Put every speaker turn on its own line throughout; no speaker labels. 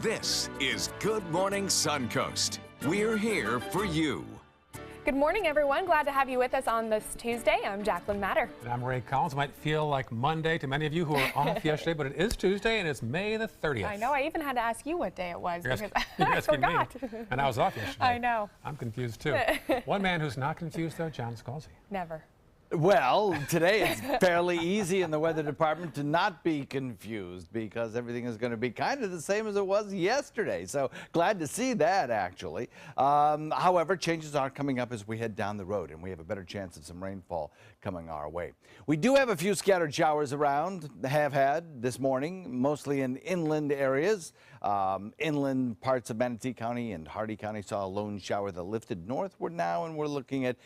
This is Good Morning Suncoast. We're here for you.
Good morning, everyone. Glad to have you with us on this Tuesday. I'm Jacqueline Matter.
And I'm Ray Collins. It might feel like Monday to many of you who were off yesterday, but it is Tuesday and it's May the 30th.
I know. I even had to ask you what day it was because
You're
I
asking
forgot.
me. And I was off yesterday.
I know.
I'm confused too. One man who's not confused though, John Scalzi.
Never.
Well, today it's fairly easy in the weather department to not be confused because everything is going to be kind of the same as it was yesterday. So glad to see that, actually. However, changes are coming up as we head down the road, and we have a better chance of some rainfall coming our way. We do have a few scattered showers around, have had this morning, mostly in inland areas. Inland parts of Manatee County and Hardy County saw a lone shower that lifted northward now, and we're looking at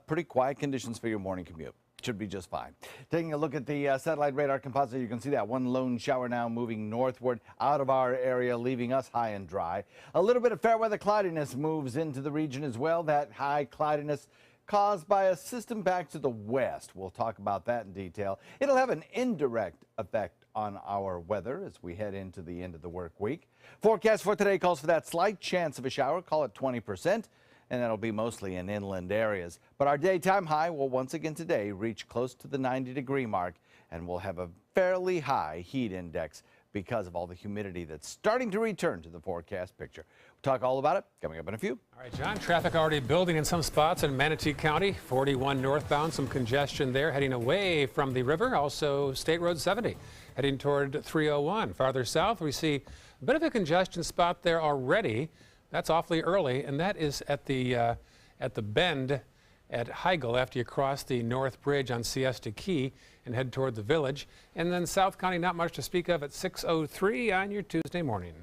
pretty quiet conditions for your morning commute. Should be just fine. Taking a look at the satellite radar composite, you can see that one lone shower now moving northward out of our area, leaving us high and dry. A little bit of fair weather cloudiness moves into the region as well. That high cloudiness caused by a system back to the west. We'll talk about that in detail. It'll have an indirect effect on our weather as we head into the end of the work week. Forecast for today calls for that slight chance of a shower, call it 20%. And that'll be mostly in inland areas. But our daytime high will once again today reach close to the 90-degree mark, and we'll have a fairly high heat index because of all the humidity that's starting to return to the forecast picture. We'll talk all about it coming up in a few.
All right, John, traffic already building in some spots in Manatee County. 41 northbound, some congestion there heading away from the river. Also State Road 70 heading toward 301. Farther south, we see a bit of a congestion spot there already. That's awfully early, and that is at the bend at Heigl after you cross the North Bridge on Siesta Key and head toward the village. And then South County, not much to speak of at 6:03 on your Tuesday morning.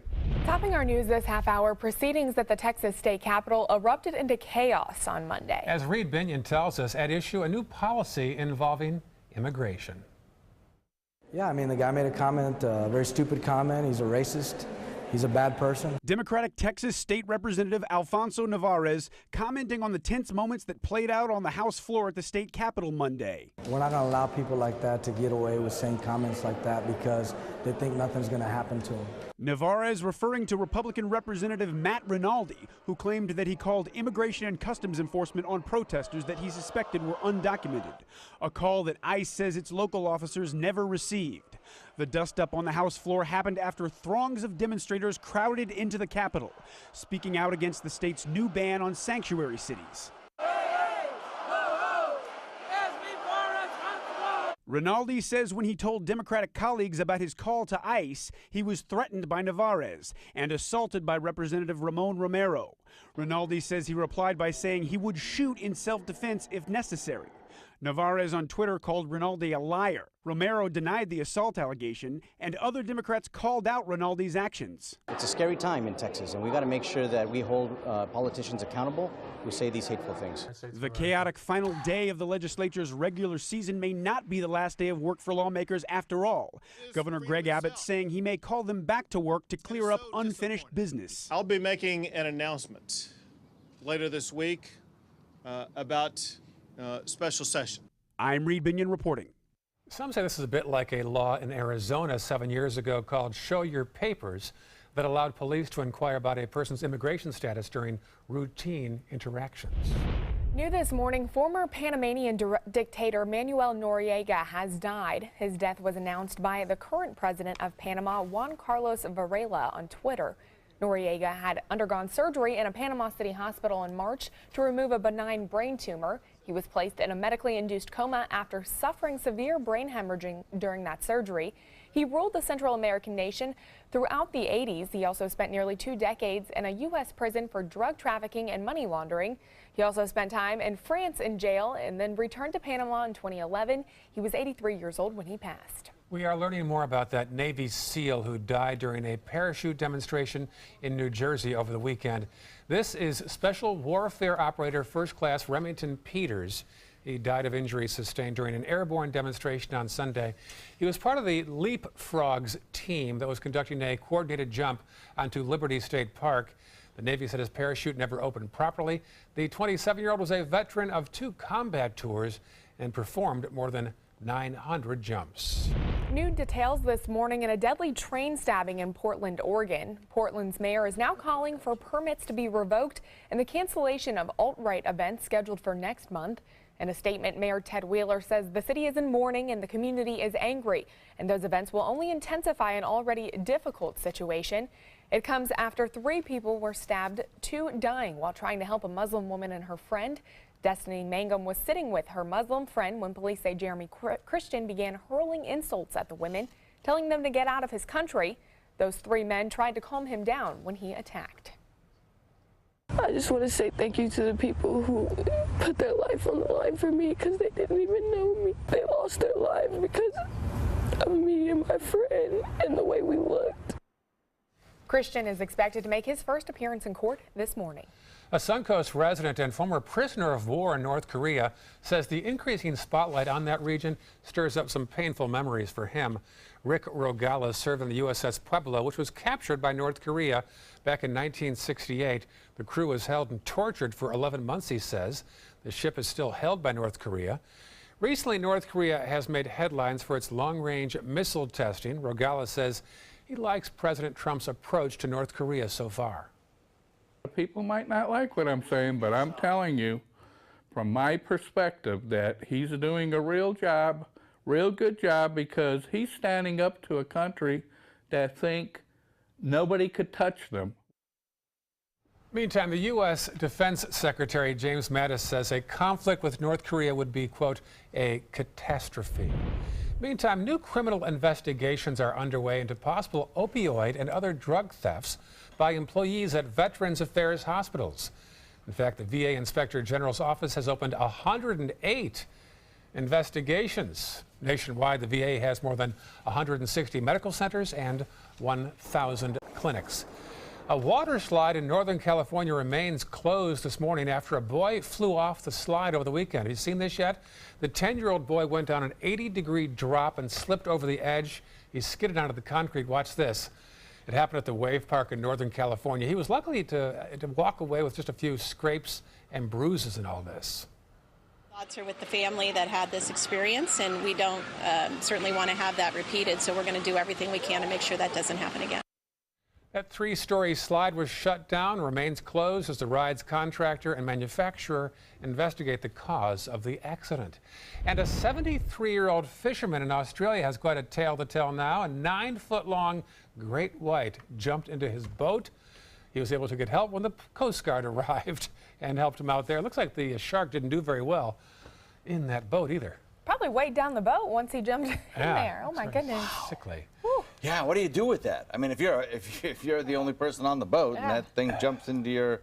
Topping our news this half hour, proceedings at the Texas state capitol erupted into chaos on Monday.
As Reed Binion tells us, at issue a new policy involving immigration.
Yeah, I mean, the guy made a comment, a very stupid comment. He's a racist. He's a bad person.
Democratic Texas State Representative Alfonso Navarez commenting on the tense moments that played out on the House floor at the state capitol Monday.
We're not going to allow people like that to get away with saying comments like that because they think nothing's going to happen to them.
Navarez referring to Republican Representative Matt Rinaldi, who claimed that he called Immigration and Customs Enforcement on protesters that he suspected were undocumented, a call that ICE says its local officers never received. The dust-up on the House floor happened after throngs of demonstrators crowded into the Capitol, speaking out against the state's new ban on sanctuary cities. Rinaldi says when he told Democratic colleagues about his call to ICE, he was threatened by Navarez and assaulted by Representative Ramon Romero. Rinaldi says he replied by saying he would shoot in self-defense if necessary. Navarez on Twitter called Rinaldi a liar. Romero denied the assault allegation, and other Democrats called out Rinaldi's actions.
It's a scary time in Texas, and we got to make sure that we hold politicians accountable who say these hateful things.
The chaotic final day of the legislature's regular season may not be the last day of work for lawmakers after all. Governor Greg Abbott saying he may call them back to work to clear up unfinished business.
I'll be making an announcement later this week about special session.
I'm Reed Binion reporting.
Some say this is a bit like a law in Arizona 7 years ago called Show Your Papers that allowed police to inquire about a person's immigration status during routine interactions.
New this morning, former Panamanian dictator Manuel Noriega has died. His death was announced by the current president of Panama, Juan Carlos Varela, on Twitter. Noriega had undergone surgery in a Panama City hospital in March to remove a benign brain tumor. He was placed in a medically induced coma after suffering severe brain hemorrhaging during that surgery. He ruled the Central American nation throughout the 80s. He also spent nearly 2 decades in a U.S. prison for drug trafficking and money laundering. He also spent time in France in jail and then returned to Panama in 2011. He was 83 years old when he passed.
We are learning more about that Navy SEAL who died during a parachute demonstration in New Jersey over the weekend. This is Special Warfare Operator First Class Remington Peters. He died of injuries sustained during an airborne demonstration on Sunday. He was part of the Leapfrogs team that was conducting a coordinated jump onto Liberty State Park. The Navy said his parachute never opened properly. The 27-year-old was a veteran of 2 combat tours and performed more than 900 jumps.
New details this morning in a deadly train stabbing in Portland, Oregon. Portland's mayor is now calling for permits to be revoked and the cancellation of alt-right events scheduled for next month. In a statement, Mayor Ted Wheeler says the city is in mourning and the community is angry, and those events will only intensify an already difficult situation. It comes after 3 people were stabbed, 2 dying while trying to help a Muslim woman and her friend. Destiny Mangum was sitting with her Muslim friend when police say Jeremy Christian began hurling insults at the women, telling them to get out of his country. Those 3 men tried to calm him down when he attacked.
I just want to say thank you to the people who put their life on the line for me because they didn't even know me. They lost their lives because of me and my friend and the way we looked.
Christian is expected to make his first appearance in court this morning.
A Suncoast resident and former prisoner of war in North Korea says the increasing spotlight on that region stirs up some painful memories for him. Rick Rogala served in the USS Pueblo, which was captured by North Korea back in 1968. The crew was held and tortured for 11 months, he says. The ship is still held by North Korea. Recently, North Korea has made headlines for its long-range missile testing. Rogala says he likes President Trump's approach to North Korea so far.
People might not like what I'm saying, but I'm telling you, from my perspective, that he's doing a real good job, because he's standing up to a country that think nobody could touch them.
Meantime, the U.S. Defense Secretary James Mattis says a conflict with North Korea would be, quote, a catastrophe. Meantime, new criminal investigations are underway into possible opioid and other drug thefts by employees at Veterans Affairs hospitals. In fact, the VA Inspector General's office has opened 108 investigations. Nationwide, the VA has more than 160 medical centers and 1,000 clinics. A water slide in Northern California remains closed this morning after a boy flew off the slide over the weekend. Have you seen this yet? The 10-year-old boy went down an 80-degree drop and slipped over the edge. He skidded onto the concrete. Watch this. It happened at the Wave Park in Northern California. He was lucky to walk away with just a few scrapes and bruises in all this.
Thoughts are with the family that had this experience, and we don't certainly want to have that repeated, so we're going to do everything we can to make sure that doesn't happen again.
That 3-story slide was shut down, remains closed as the ride's contractor and manufacturer investigate the cause of the accident. And a 73-year-old fisherman in Australia has quite a tale to tell now. A 9-foot-long great white jumped into his boat. He was able to get help when the Coast Guard arrived and helped him out there. It looks like the shark didn't do very well in that boat either.
Probably weighed down the boat once he jumped in there. Oh my goodness.
Sickly.
Whew.
Yeah, what do you do with that? I mean, if you're the only person on the boat and that thing jumps into your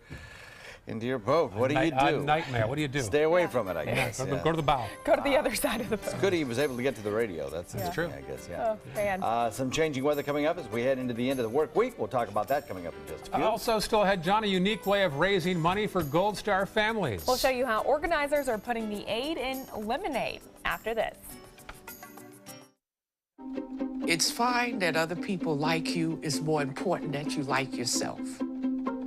boat, what do you do?
A nightmare. What do you do?
Stay away from it, I guess.
Go to the bow.
Go to the other side of the boat.
It's good he was able to get to the radio. That's
true.
I guess, yeah.
Oh, man.
Some changing weather coming up as we head into the end of the work week. We'll talk about that coming up in just a few.
Also still ahead, John, a unique way of raising money for Gold Star families.
We'll show you how organizers are putting the aid in lemonade after this.
It's fine that other people like you. It's more important that you like yourself.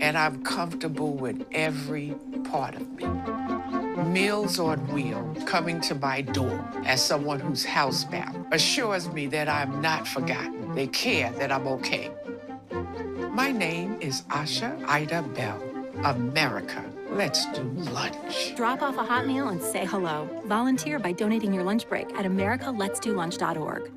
And I'm comfortable with every part of me. Meals on Wheels coming to my door as someone who's housebound assures me that I'm not forgotten. They care that I'm okay. My name is Asha Ida Bell. America, let's do lunch.
Drop off a hot meal and say hello. Volunteer by donating your lunch break at americaletsdolunch.org.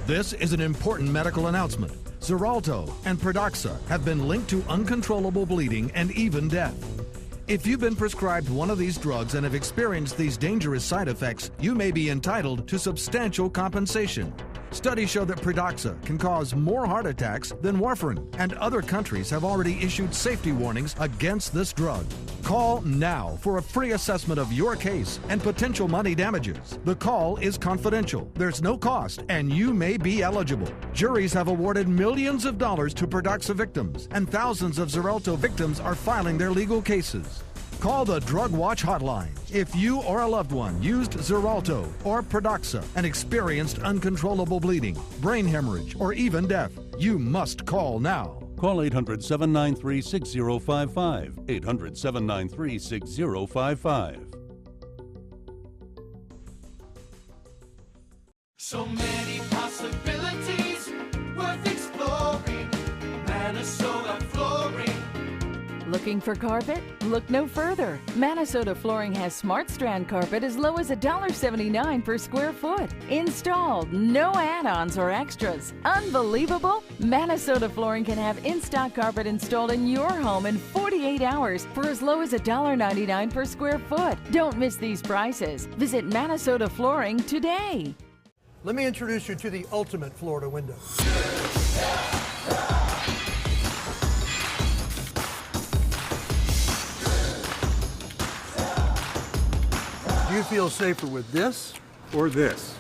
This is an important medical announcement. Xarelto and Pradaxa have been linked to uncontrollable bleeding and even death. If you've been prescribed one of these drugs and have experienced these dangerous side effects, you may be entitled to substantial compensation. Studies show that Pradaxa can cause more heart attacks than warfarin, and other countries have already issued safety warnings against this drug. Call now for a free assessment of your case and potential money damages. The call is confidential, there's no cost, and you may be eligible. Juries have awarded millions of dollars to Pradaxa victims, and thousands of Xarelto victims are filing their legal cases. Call the Drug Watch hotline if you or a loved one used Xarelto or Pradaxa and experienced uncontrollable bleeding, brain hemorrhage, or even death. You must call now.
Call 800-793-6055. 800-793-6055. So many possibilities worth exploring. Minnesota Flooring.
Looking for carpet? Look no further. Minnesota Flooring has Smart Strand carpet as low as $1.79 per square foot. Installed, no add-ons or extras. Unbelievable? Minnesota Flooring can have in-stock carpet installed in your home in 48 hours for as low as $1.99 per square foot. Don't miss these prices. Visit Minnesota Flooring today.
Let me introduce you to the ultimate Florida window. Do you feel safer with this or this?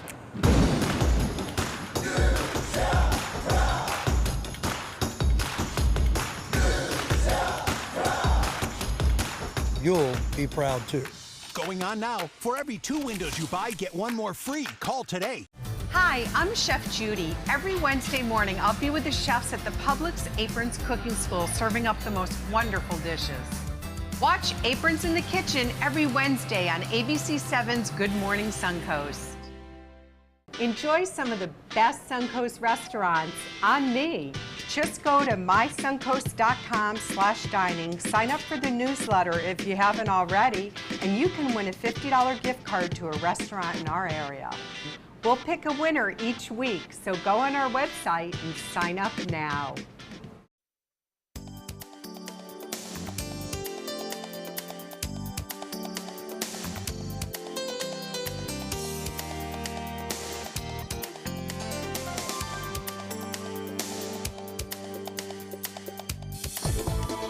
You'll be proud too.
Going on now. For every 2 windows you buy, get 1 more free. Call today.
Hi, I'm Chef Judy. Every Wednesday morning, I'll be with the chefs at the Publix Aprons Cooking School serving up the most wonderful dishes. Watch Aprons in the Kitchen every Wednesday on ABC7's Good Morning Suncoast. Enjoy some of the best Suncoast restaurants on me. Just go to mysuncoast.com/dining, sign up for the newsletter if you haven't already, and you can win a $50 gift card to a restaurant in our area. We'll pick a winner each week, so go on our website and sign up now.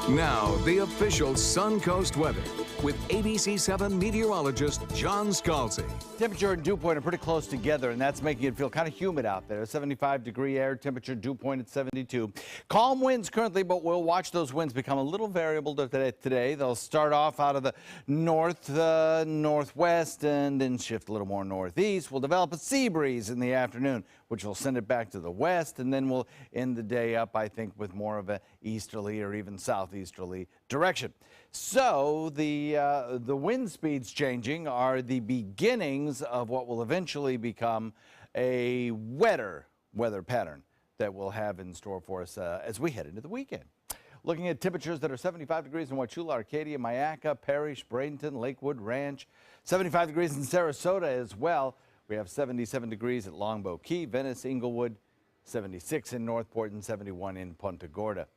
Now, the official Suncoast weather with ABC7 meteorologist John Scalzi.
Temperature and dew point are pretty close together, and that's making it feel kind of humid out there. 75-degree air temperature, dew point at 72. Calm winds currently, but we'll watch those winds become a little variable today. They'll start off out of the north, northwest, and then shift a little more northeast. We'll develop a sea breeze in the afternoon, which will send it back to the west, and then we'll end the day up, I think, with more of an easterly or even southeasterly direction. So the wind speeds changing are the beginnings of what will eventually become a wetter weather pattern that we'll have in store for us as we head into the weekend. Looking at temperatures that are 75 degrees in Wauchula, Arcadia, Mayaca, Parrish, Bradenton, Lakewood, Ranch. 75 degrees in Sarasota as well. We have 77 degrees at Longboat Key, Venice, Inglewood, 76 in Northport, and 71 in Punta Gorda.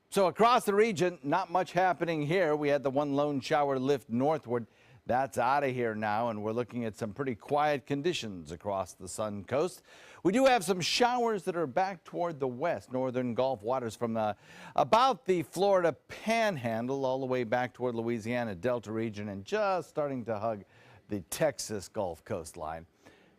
So across the region, not much happening here. We had the one lone shower lift northward. That's out of here now, and we're looking at some pretty quiet conditions across the Suncoast. We do have some showers that are back toward the west, northern Gulf waters from about the Florida Panhandle all the way back toward Louisiana Delta region and just starting to hug the Texas Gulf coastline.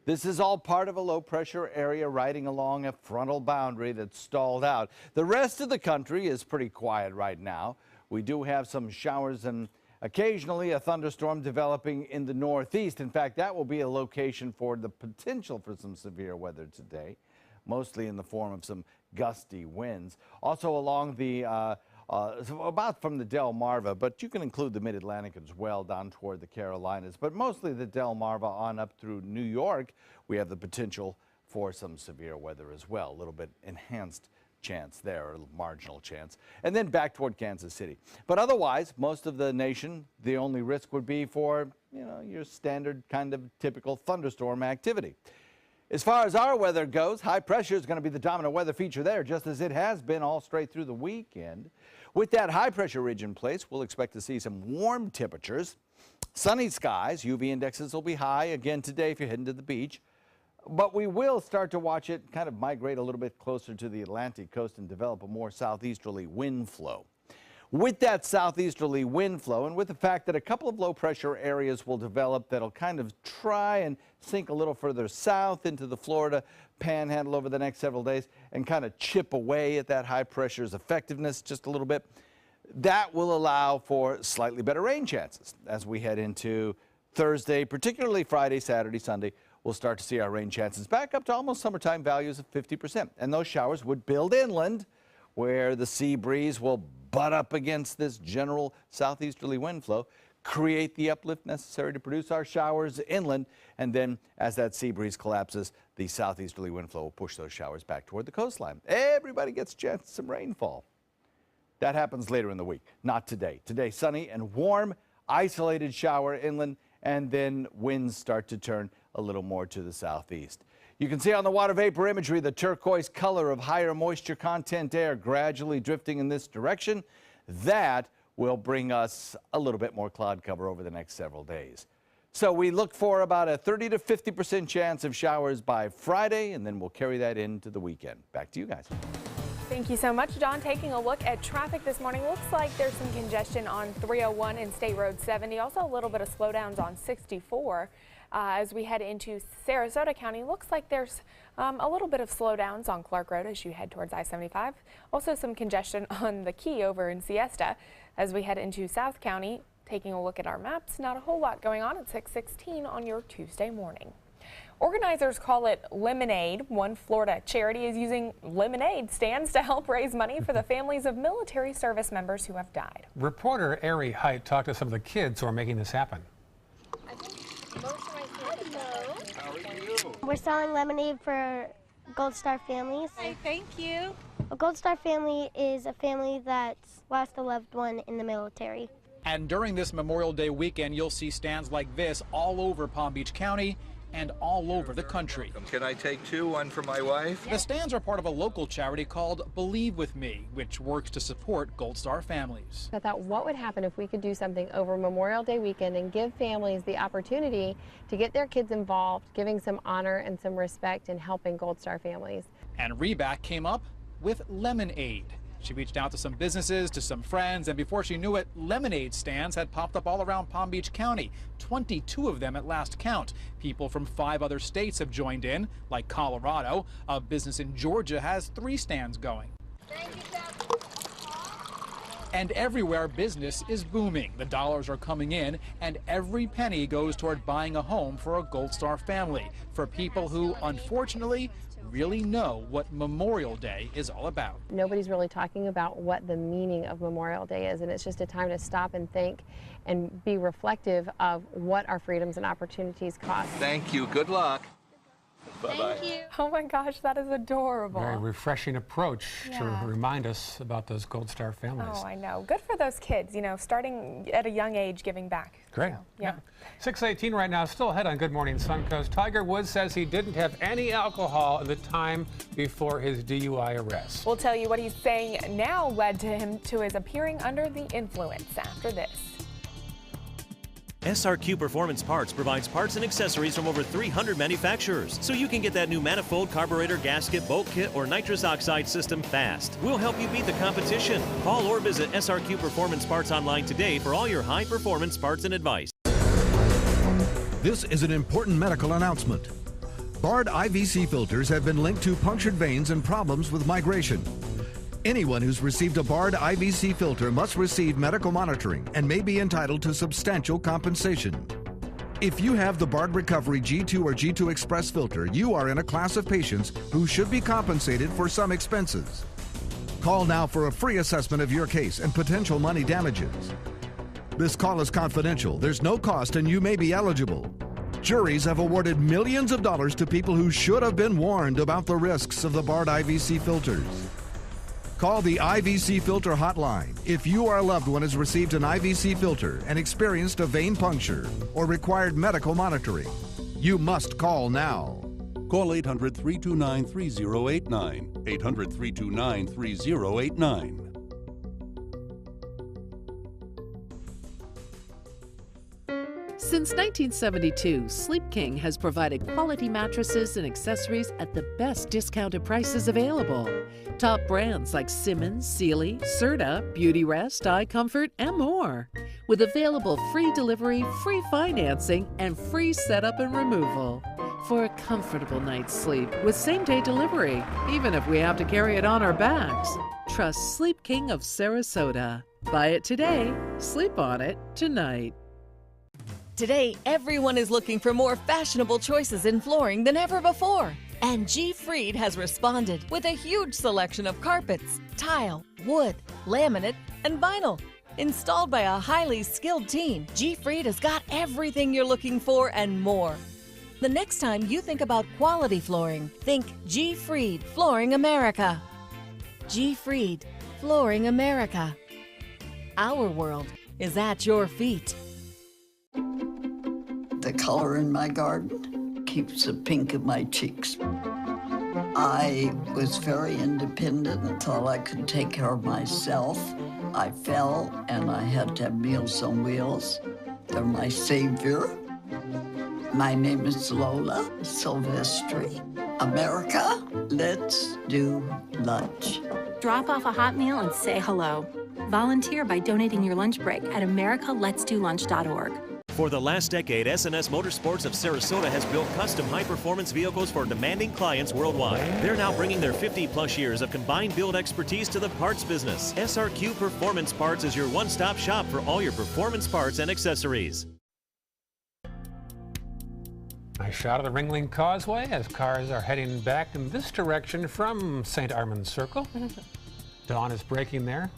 This is all part of a low-pressure area riding along a frontal boundary that's stalled out. The rest of the country is pretty quiet right now. We do have some showers and occasionally a thunderstorm developing in the northeast. In fact, that will be a location for the potential for some severe weather today, mostly in the form of some gusty winds. Also along the about from the Delmarva, but you can include the mid-Atlantic as well down toward the Carolinas, but mostly the Delmarva on up through New York. We have the potential for some severe weather as well, a little bit enhanced chance there, or marginal chance, and then back toward Kansas City. But otherwise, most of the nation, the only risk would be for, your standard kind of typical thunderstorm activity. As far as our weather goes, high pressure is going to be the dominant weather feature there, just as it has been all straight through the weekend. With that high pressure ridge in place, we'll expect to see some warm temperatures, sunny skies. UV indexes will be high again today if you're heading to the beach. But we will start to watch it kind of migrate a little bit closer to the Atlantic coast and develop a more southeasterly wind flow. With that southeasterly wind flow, and with the fact that a couple of low-pressure areas will develop that'll kind of try and sink a little further south into the Florida Panhandle over the next several days and kind of chip away at that high pressure's effectiveness just a little bit, that will allow for slightly better rain chances as we head into Thursday, particularly Friday, Saturday, Sunday. We'll start to see our rain chances back up to almost summertime values of 50%. And those showers would build inland, where the sea breeze will butt up against this general southeasterly wind flow, create the uplift necessary to produce our showers inland. And then as that sea breeze collapses, the southeasterly wind flow will push those showers back toward the coastline. Everybody gets a chance of some rainfall. That happens later in the week, not today. Today, sunny and warm, isolated shower inland, and then winds start to turn a little more to the southeast. You can see on the water vapor imagery the turquoise color of higher moisture content air gradually drifting in this direction. That will bring us a little bit more cloud cover over the next several days. So we look for about a 30 to 50% chance of showers by Friday, and then we'll carry that into the weekend. Back to you guys.
Thank you so much, John. Taking a look at traffic this morning, looks like there's some congestion on 301 and State Road 70. Also a little bit of slowdowns on 64. As we head into Sarasota County, looks like there's a little bit of slowdowns on Clark Road as you head towards I-75. Also some congestion on the Key over in Siesta. As we head into South County, taking a look at our maps, not a whole lot going on at 6:16 on your Tuesday morning. Organizers call it Lemonade. One Florida charity is using lemonade stands to help raise money for the families of military service members who have died.
Reporter Ari Height talked to some of the kids who are making this happen.
We're selling lemonade for Gold Star families.
Hey, thank you.
A Gold Star family is a family that's lost a loved one in the military.
And during this Memorial Day weekend, you'll see stands like this all over Palm Beach County and all over the country.
Can I take two, one for my wife?
The stands are part of a local charity called Believe With Me, which works to support Gold Star families.
I thought, what would happen if we could do something over Memorial Day weekend and give families the opportunity to get their kids involved, giving some honor and some respect and helping Gold Star families.
And Reback came up with Lemonade. She reached out to some businesses, to some friends, and before she knew it, lemonade stands had popped up all around Palm Beach County, 22 of them at last count. People from 5 other states have joined in, like Colorado. A business in Georgia has 3 stands going. And everywhere, business is booming. The dollars are coming in, and every penny goes toward buying a home for a Gold Star family, for people who, unfortunately, really know what Memorial Day is all about.
Nobody's really talking about what the meaning of Memorial Day is, and it's just a time to stop and think and be reflective of what our freedoms and opportunities cost.
Thank you. Good luck. Bye-bye.
Thank you. Oh my gosh, that is adorable.
Very refreshing approach
Yeah.
to remind us about those Gold Star families.
Oh, I know. Good for those kids, you know, starting at a young age, giving back.
Great.
So, yeah.
6:18 right now, still ahead on Good Morning Suncoast. Tiger Woods says he didn't have any alcohol in the time before his DUI arrest.
We'll tell you what he's saying now led to him to his appearing under the influence after this.
SRQ Performance Parts provides parts and accessories from over 300 manufacturers, so you can get that new manifold, carburetor, gasket, bolt kit, or nitrous oxide system fast. We'll help you beat the competition. Call or visit SRQ Performance Parts online today for all your high-performance parts and advice.
This is an important medical announcement. Bard IVC filters have been linked to punctured veins and problems with migration. Anyone who's received a Bard IVC filter must receive medical monitoring and may be entitled to substantial compensation. If you have the Bard Recovery G2 or G2 Express filter, you are in a class of patients who should be compensated for some expenses. Call now for a free assessment of your case and potential money damages. This call is confidential. There's no cost and you may be eligible. Juries have awarded millions of dollars to people who should have been warned about the risks of the Bard IVC filters. Call the IVC Filter Hotline if you or a loved one has received an IVC filter and experienced a vein puncture or required medical monitoring. You must call now.
Call 800-329-3089. 800-329-3089.
Since 1972, Sleep King has provided quality mattresses and accessories at the best discounted prices available. Top brands like Simmons, Sealy, Serta, Beautyrest, iComfort, and more. With available free delivery, free financing, and free setup and removal. For a comfortable night's sleep with same-day delivery, even if we have to carry it on our backs. Trust Sleep King of Sarasota. Buy it today, sleep on it tonight.
Today, everyone is looking for more fashionable choices in flooring than ever before. And G. Fried has responded with a huge selection of carpets, tile, wood, laminate, and vinyl. Installed by a highly skilled team, G-Freed has got everything you're looking for and more. The next time you think about quality flooring, think G-Freed Flooring America. G-Freed Flooring America. Our world is at your feet.
The color in my garden keeps the pink in my cheeks. I was very independent and thought I could take care of myself. I fell and I had to have Meals on Wheels. They're my savior. My name is Lola Silvestri. America, let's do lunch.
Drop off a hot meal and say hello. Volunteer by donating your lunch break at americaletsdolunch.org.
For the last decade, S&S Motorsports of Sarasota has built custom high-performance vehicles for demanding clients worldwide. They're now bringing their 50-plus years of combined build expertise to the parts business. SRQ Performance Parts is your one-stop shop for all your performance parts and accessories.
Nice shot of the Ringling Causeway as cars are heading back in this direction from St. Armand's Circle. Dawn is breaking there.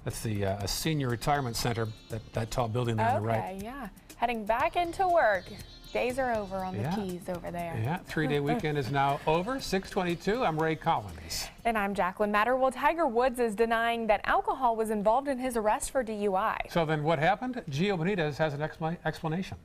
That's the a senior retirement center, that tall building there on the right.
Okay, yeah. Heading back into work. Days are over on the Keys over there.
Yeah, three-day weekend is now over. 6:22, I'm Ray Collins.
And I'm Jacqueline Matter. Well, Tiger Woods is denying that alcohol was involved in his arrest for DUI.
So then what happened? Gio Benitez has an explanation.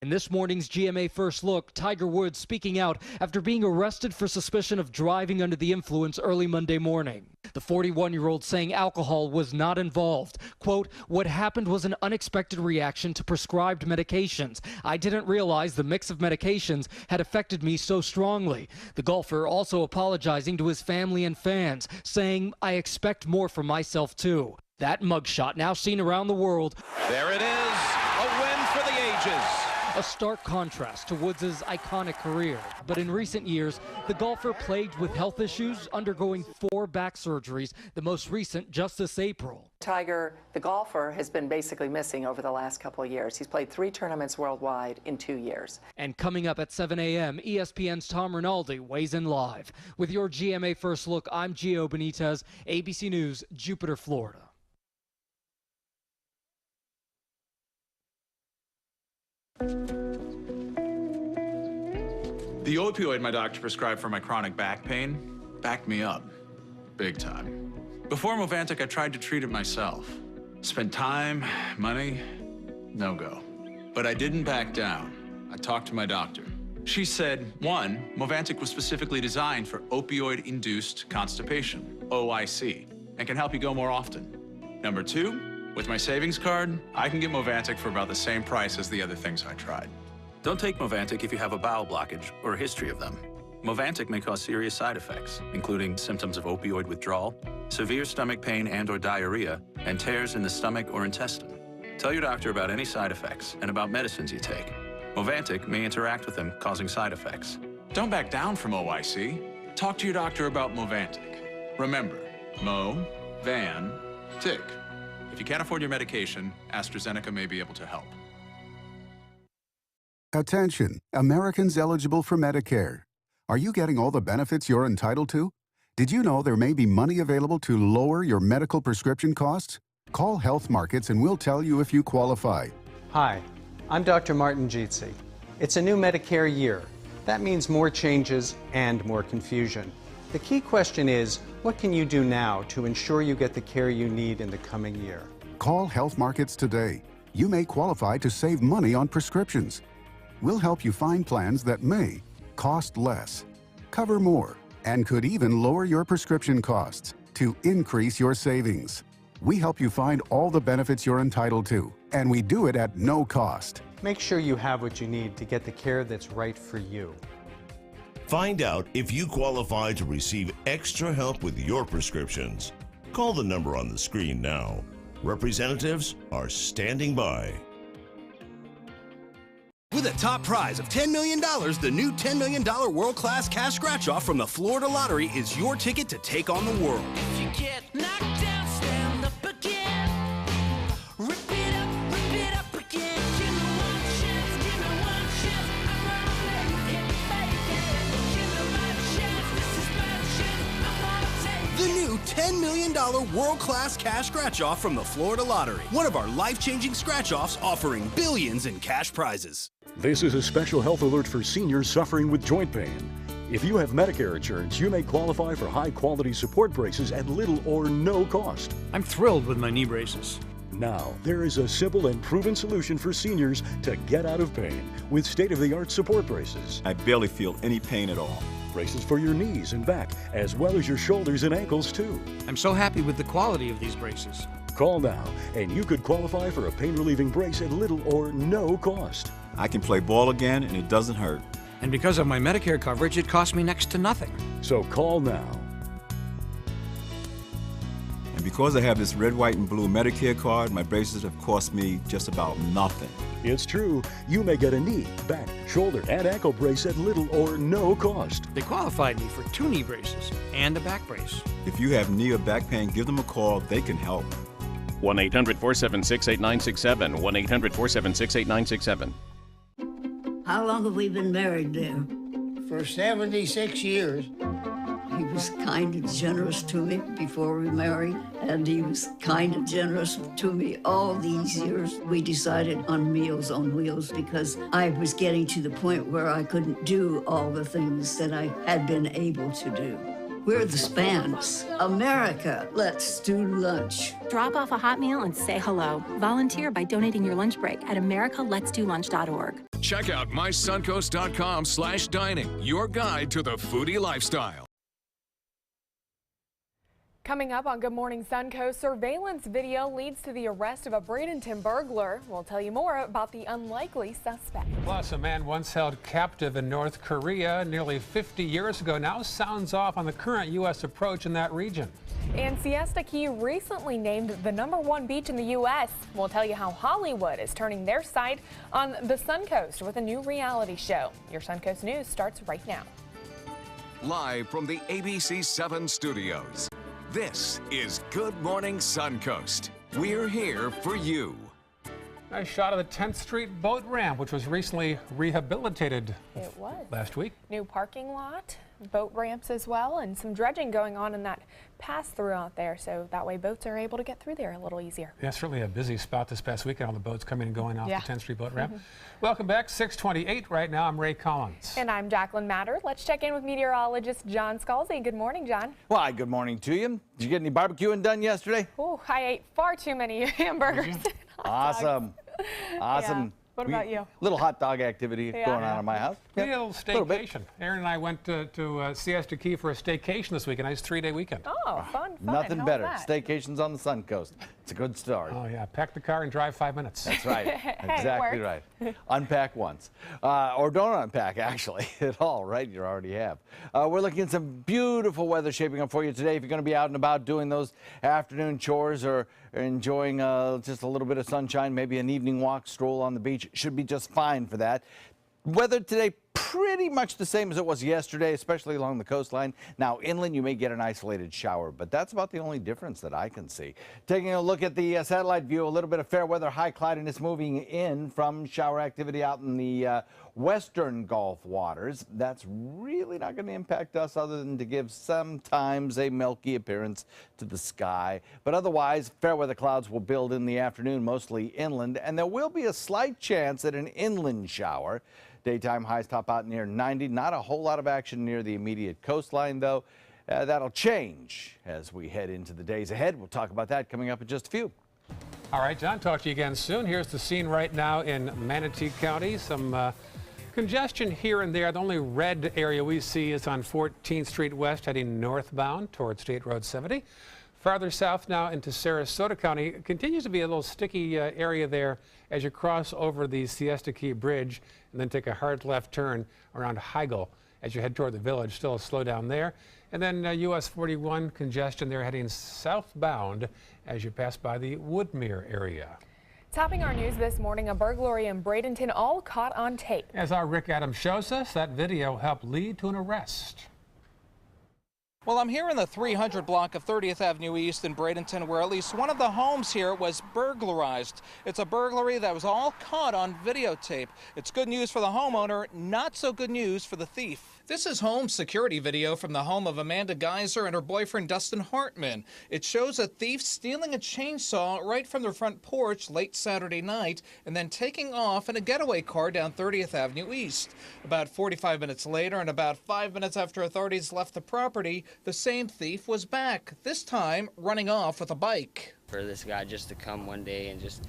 In this morning's GMA First Look, Tiger Woods speaking out after being arrested for suspicion of driving under the influence early Monday morning. The 41-year-old saying alcohol was not involved. Quote, "What happened was an unexpected reaction to prescribed medications. I didn't realize the mix of medications had affected me so strongly." The golfer also apologizing to his family and fans, saying, "I expect more from myself too." That mugshot now seen around the world.
There it is, a win for the ages.
A stark contrast to Woods' iconic career. But in recent years, the golfer plagued with health issues, undergoing 4 back surgeries, the most recent just this April.
Tiger, the golfer, has been basically missing over the last couple of years. He's played 3 tournaments worldwide in 2 years.
And coming up at 7 a.m., ESPN's Tom Rinaldi weighs in live. With your GMA First Look, I'm Gio Benitez, ABC News, Jupiter, Florida.
The opioid my doctor prescribed for my chronic back pain backed me up, big time. Before Movantik, I tried to treat it myself. Spent time, money, no go. But I didn't back down. I talked to my doctor. She said, 1, Movantik was specifically designed for opioid-induced constipation, OIC, and can help you go more often. Number 2, with my savings card, I can get Movantik for about the same price as the other things I tried.
Don't take Movantik if you have a bowel blockage or a history of them. Movantik may cause serious side effects, including symptoms of opioid withdrawal, severe stomach pain and/or diarrhea, and tears in the stomach or intestine. Tell your doctor about any side effects and about medicines you take. Movantik may interact with them, causing side effects.
Don't back down from OIC. Talk to your doctor about Movantik. Remember, Mo, Van, Tick. If you can't afford your medication, AstraZeneca may be able to help.
Attention, Americans eligible for Medicare. Are you getting all the benefits you're entitled to? Did you know there may be money available to lower your medical prescription costs? Call Health Markets and we'll tell you if you qualify.
Hi, I'm Dr. Martin Jeetsi. It's a new Medicare year. That means more changes and more confusion. The key question is, what can you do now to ensure you get the care you need in the coming year?
Call Health Markets today. You may qualify to save money on prescriptions. We'll help you find plans that may cost less, cover more, and could even lower your prescription costs to increase your savings. We help you find all the benefits you're entitled to, and we do it at no cost.
Make sure you have what you need to get the care that's right for you.
Find out if you qualify to receive extra help with your prescriptions. Call the number on the screen now. Representatives are standing by.
With a top prize of $10 million, the new $10 million world-class cash scratch-off from the Florida Lottery is your ticket to take on the world.
If you get knocked down, stand up again. Rip it up again. Give me one chance, I'm gonna make it. Give me my chance, this is my chance, I'm gonna take it.
The new $10 million world-class cash scratch-off from the Florida Lottery. One of our life-changing scratch-offs offering billions in cash prizes.
This is a special health alert for seniors suffering with joint pain. If you have Medicare insurance, you may qualify for high-quality support braces at little or no cost.
I'm thrilled with my knee braces.
Now, there is a simple and proven solution for seniors to get out of pain with state-of-the-art support braces.
I barely feel any pain at all.
Braces for your knees and back, as well as your shoulders and ankles, too.
I'm so happy with the quality of these braces.
Call now, and you could qualify for a pain-relieving brace at little or no cost.
I can play ball again, and it doesn't hurt.
And because of my Medicare coverage, it costs me next to nothing.
So call now.
And because I have this red, white, and blue Medicare card, my braces have cost me just about nothing.
It's true. You may get a knee, back, shoulder, and ankle brace at little or no cost.
They qualified me for 2 knee braces and a back brace.
If you have knee or back pain, give them a call. They can help.
1-800-476-8967. 1-800-476-8967.
How long have we been married, dear?
For 76 years.
He was kind and generous to me before we married, and he was kind and generous to me all these years. We decided on Meals on Wheels because I was getting to the point where I couldn't do all the things that I had been able to do. We're the Spans. America, let's do lunch.
Drop off a hot meal and say hello. Volunteer by donating your lunch break at americaletsdolunch.org.
Check out mysuncoast.com/dining, your guide to the foodie lifestyle.
Coming up on Good Morning Suncoast, surveillance video leads to the arrest of a Bradenton burglar. We'll tell you more about the unlikely suspect.
Plus, a man once held captive in North Korea nearly 50 years ago now sounds off on the current U.S. approach in that region.
And Siesta Key recently named the #1 beach in the U.S. We'll tell you how Hollywood is turning their sight on the Suncoast with a new reality show. Your Suncoast News starts right now.
Live from the ABC 7 studios, this is Good Morning Suncoast. We're here for you.
Nice shot of the 10th Street boat ramp, which was recently rehabilitated last week.
New parking lot, boat ramps as well, and some dredging going on in that pass-through out there, so that way boats are able to get through there a little easier.
Yeah, certainly a busy spot this past weekend, all the boats coming and going off the 10th Street boat ramp. Welcome back, 6:28 right now. I'm Ray Collins.
And I'm Jacqueline Matter. Let's check in with meteorologist John Scalzi. Good morning, John.
Why, good morning to you. Did you get any barbecuing done yesterday?
Oh, I ate far too many hamburgers.
Awesome. Awesome.
Yeah. What about you?
Little hot dog activity going on in my house.
We had a little staycation. Aaron and I went to Siesta Key for a staycation this week, a nice 3-day weekend.
Oh, fun.
Nothing better. Staycations on the Suncoast. It's a good start.
Oh, yeah. Pack the car and drive 5 minutes.
That's right. Exactly right. Unpack once. Or don't unpack, actually, at all, right? You already have. We're looking at some beautiful weather shaping up for you today. If you're going to be out and about doing those afternoon chores or enjoying just a little bit of sunshine, maybe an evening walk, stroll on the beach, should be just fine for that. Weather today pretty much the same as it was yesterday, especially along the coastline. Now, inland, you may get an isolated shower, but that's about the only difference that I can see. Taking a look at the satellite view, a little bit of fair weather, high cloudiness moving in from shower activity out in the western Gulf waters. That's really not going to impact us other than to give sometimes a milky appearance to the sky. But otherwise, fair weather clouds will build in the afternoon, mostly inland, and there will be a slight chance at an inland shower. Daytime highs top out near 90. Not a whole lot of action near the immediate coastline, though. That'll change as we head into the days ahead. We'll talk about that coming up in just a few.
All right, John, talk to you again soon. Here's the scene right now in Manatee County. Some congestion here and there. The only red area we see is on 14th Street West heading northbound towards State Road 70. Farther south now into Sarasota County. It continues to be a little sticky area there as you cross over the Siesta Key Bridge and then take a hard left turn around Heigl as you head toward the village. Still a slowdown there. And then US 41 congestion there heading southbound as you pass by the Woodmere area.
Topping our news this morning, a burglary in Bradenton all caught on tape.
As our Rick Adams shows us, that video helped lead to an arrest.
Well, I'm here in the 300 block of 30th Avenue East in Bradenton, where at least one of the homes here was burglarized. It's a burglary that was all caught on videotape. It's good news for the homeowner, not so good news for the thief. This is home security video from the home of Amanda Geyser and her boyfriend Dustin Hartman. It shows a thief stealing a chainsaw right from their front porch late Saturday night and then taking off in a getaway car down 30th Avenue East. About 45 minutes later and about 5 minutes after authorities left the property, the same thief was back, this time running off with a bike.
For this guy just to come one day and just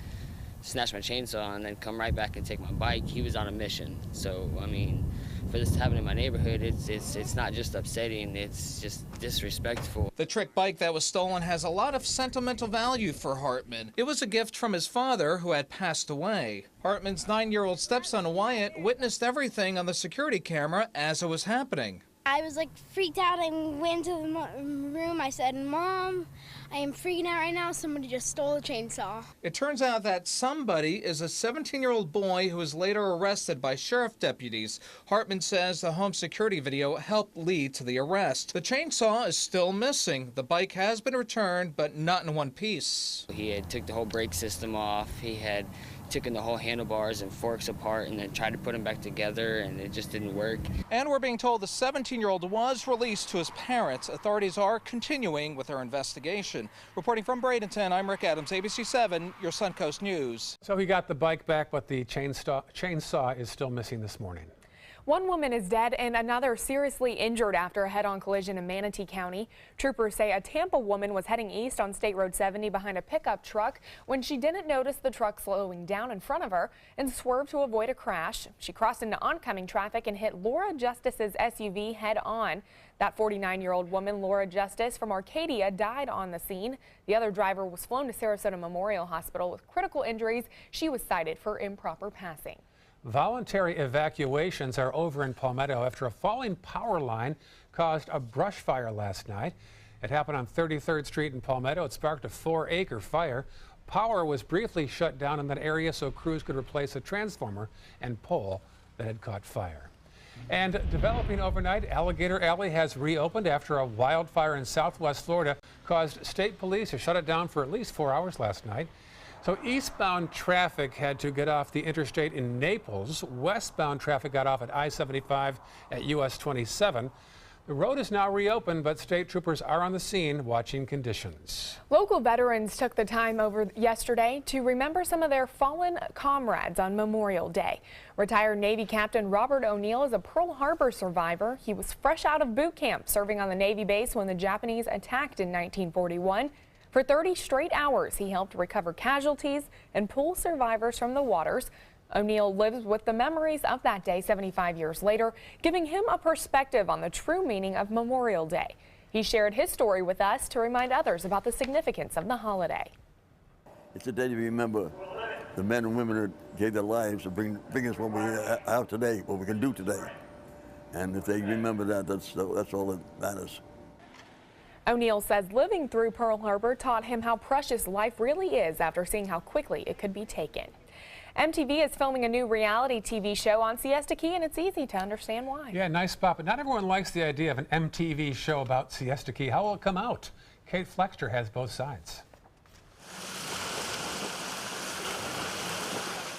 snatch my chainsaw and then come right back and take my bike, he was on a mission. So, I mean, for this to happen in my neighborhood, it's not just upsetting, it's just disrespectful.
The trick bike that was stolen has a lot of sentimental value for Hartman. It was a gift from his father, who had passed away. Hartman's 9-year-old stepson, Wyatt, witnessed everything on the security camera as it was happening.
I was like freaked out. I went to the room. I said, "Mom, I am freaking out right now. Somebody just stole a chainsaw."
It turns out that somebody is a 17-year-old boy who was later arrested by sheriff deputies. Hartman says the home security video helped lead to the arrest. The chainsaw is still missing. The bike has been returned, but not in one piece.
He had took the whole brake system off. He had taken the whole handlebars and forks apart and then tried to put them back together, and it just didn't work.
And we're being told the 17-year-old was released to his parents. Authorities are continuing with their investigation. Reporting from Bradenton, I'm Rick Adams, ABC 7, your Suncoast News.
So he got the bike back, but the chainsaw is still missing this morning.
One woman is dead and another seriously injured after a head-on collision in Manatee County. Troopers say a Tampa woman was heading east on State Road 70 behind a pickup truck when she didn't notice the truck slowing down in front of her and swerved to avoid a crash. She crossed into oncoming traffic and hit Laura Justice's SUV head-on. That 49-year-old woman, Laura Justice from Arcadia, died on the scene. The other driver was flown to Sarasota Memorial Hospital with critical injuries. She was cited for improper passing.
Voluntary evacuations are over in Palmetto after a falling power line caused a brush fire last night. It happened on 33rd Street in Palmetto. It sparked a 4-acre fire. Power was briefly shut down in that area so crews could replace a transformer and pole that had caught fire. And developing overnight, Alligator Alley has reopened after a wildfire in southwest Florida caused state police to shut it down for at least 4 hours last night. So eastbound traffic had to get off the interstate in Naples. Westbound traffic got off at I-75 at US 27. The road is now reopened, but state troopers are on the scene watching conditions.
Local veterans took the time over yesterday to remember some of their fallen comrades on Memorial Day. Retired Navy Captain Robert O'Neill is a Pearl Harbor survivor. He was fresh out of boot camp, serving on the Navy base when the Japanese attacked in 1941. For 30 straight hours, he helped recover casualties and pull survivors from the waters. O'Neill lives with the memories of that day 75 years later, giving him a perspective on the true meaning of Memorial Day. He shared his story with us to remind others about the significance of the holiday.
It's a day to remember the men and women that gave their lives to bring us what we have today, what we can do today. And if they remember that, that's all that matters.
O'Neill says living through Pearl Harbor taught him how precious life really is after seeing how quickly it could be taken. MTV is filming a new reality TV show on Siesta Key, and it's easy to understand why.
Yeah, nice spot, but not everyone likes the idea of an MTV show about Siesta Key. How will it come out? Kate Flexter has both sides.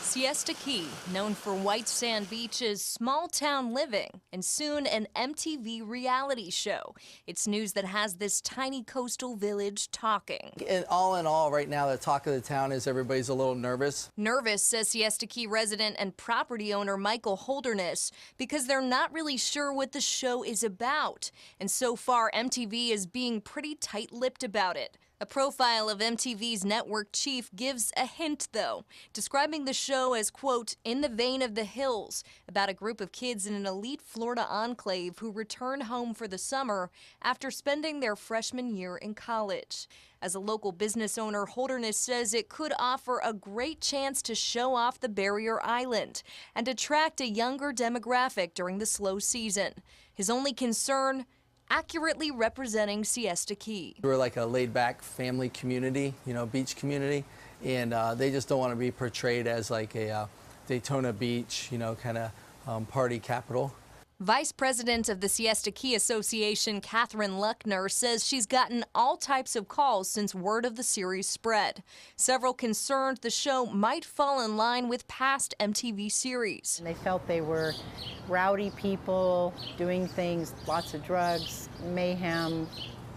Siesta Key, known for white sand beaches, small town living, and soon an MTV reality show. It's news that has this tiny coastal village talking.
All in all, right now, the talk of the town is everybody's a little nervous.
Nervous, says Siesta Key resident and property owner Michael Holderness, because they're not really sure what the show is about. And so far, MTV is being pretty tight-lipped about it. A profile of MTV's network chief gives a hint, though, describing the show as, quote, in the vein of The Hills, about a group of kids in an elite Florida enclave who return home for the summer after spending their freshman year in college. As a local business owner, Holderness says it could offer a great chance to show off the barrier island and attract a younger demographic during the slow season. His only concern, accurately representing Siesta Key.
We're like a laid-back family community, beach community, and they just don't want to be portrayed as like a Daytona Beach, kind of party capital.
Vice President of the Siesta Key Association, Catherine Luckner, says she's gotten all types of calls since word of the series spread. Several concerned the show might fall in line with past MTV series.
They felt they were rowdy people doing things, lots of drugs, mayhem,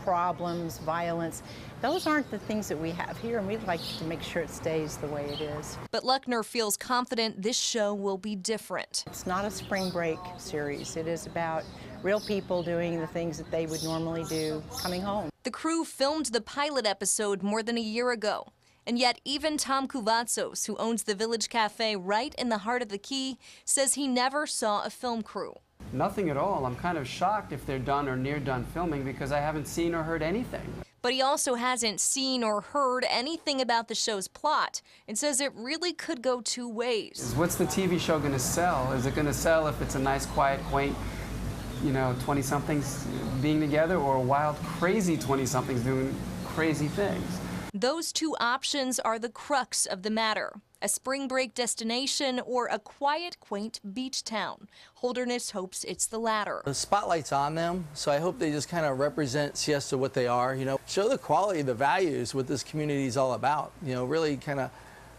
problems, violence. Those aren't the things that we have here, and we'd like to make sure it stays the way it is.
But Luckner feels confident this show will be different.
It's not a spring break series. It is about real people doing the things that they would normally do coming home.
The crew filmed the pilot episode more than a year ago. And yet even Tom Kuvatsos, who owns the Village Cafe right in the heart of the Key, says he never saw a film crew.
Nothing at all. I'm kind of shocked if they're done or near done filming because I haven't seen or heard anything.
But he also hasn't seen or heard anything about the show's plot and says it really could go two ways.
What's the TV show going to sell? Is it going to sell if it's a nice, quiet, quaint, 20-somethings being together, or wild, crazy 20-somethings doing crazy things?
Those two options are the crux of the matter. A spring break destination or a quiet, quaint beach town. Holderness hopes it's the latter.
The spotlight's on them, so I hope they just kind of represent Siesta what they are, show the quality, the values, what this community is all about. Really kind of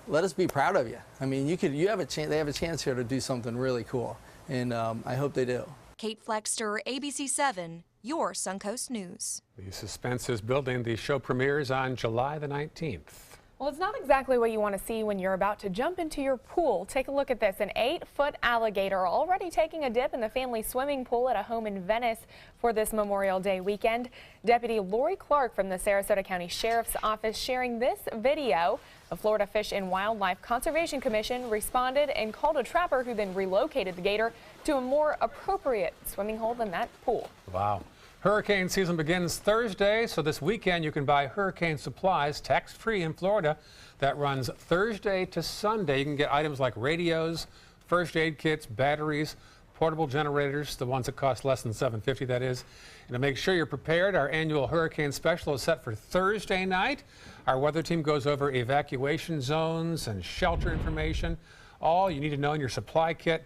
let us be proud of you. I mean, they have a chance here to do something really cool, and I hope they do.
Kate Flexter, ABC 7, your Suncoast News.
The suspense is building. The show premieres on July the 19th.
Well, it's not exactly what you want to see when you're about to jump into your pool. Take a look at this. An 8-foot alligator already taking a dip in the family swimming pool at a home in Venice for this Memorial Day weekend. Deputy Lori Clark from the Sarasota County Sheriff's Office sharing this video. The Florida Fish and Wildlife Conservation Commission responded and called a trapper who then relocated the gator to a more appropriate swimming hole than that pool.
Wow. Hurricane season begins Thursday, so this weekend you can buy hurricane supplies tax-free in Florida. That runs Thursday to Sunday. You can get items like radios, first aid kits, batteries, portable generators, the ones that cost less than $7.50, that is. And to make sure you're prepared, our annual hurricane special is set for Thursday night. Our weather team goes over evacuation zones and shelter information, all you need to know in your supply kit.